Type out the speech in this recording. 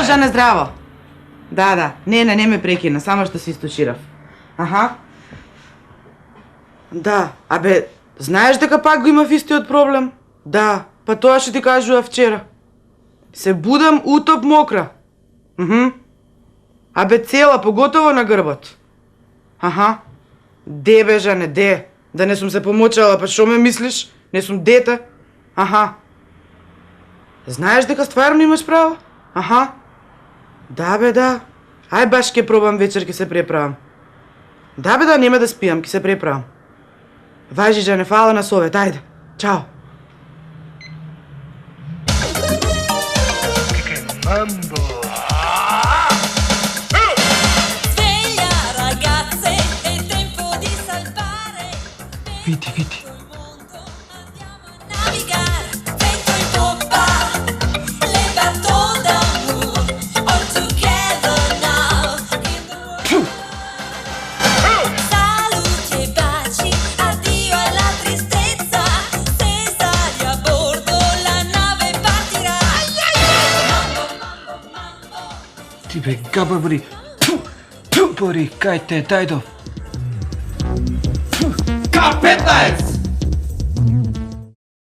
Жане, здраво. Да, не ме прекина, само што се источирав. Аха. Да, знаеш дека пак го имав истиот проблем? Да, па тоа што ти кажува вчера. Се будам утоп мокра. Цела, поготово на грбот. Аха. Де бе, Жане, де? Да не сум се помочала, па шо ме мислиш? Не сум дете. Аха. Знаеш дека стварно имаш право? Аха. Да бе, да. Ај баш ке пробам вечер, ке се преправам. Да бе, да, нема да спијам, ке се преправам. Важи, Жане, фала на совет, ајде. Чао. Mambo. Sveglia ragazze, è tempo di salvare. Vidi. Mondo andiamo a navigare, vento in poppa, le bateaux d'amour, all together now in the world. Saluti e baci, addio alla tristezza, se sali a bordo la nave partirà. Mambo. Ти бе габаври. Пори, кај те, дајдов. K15!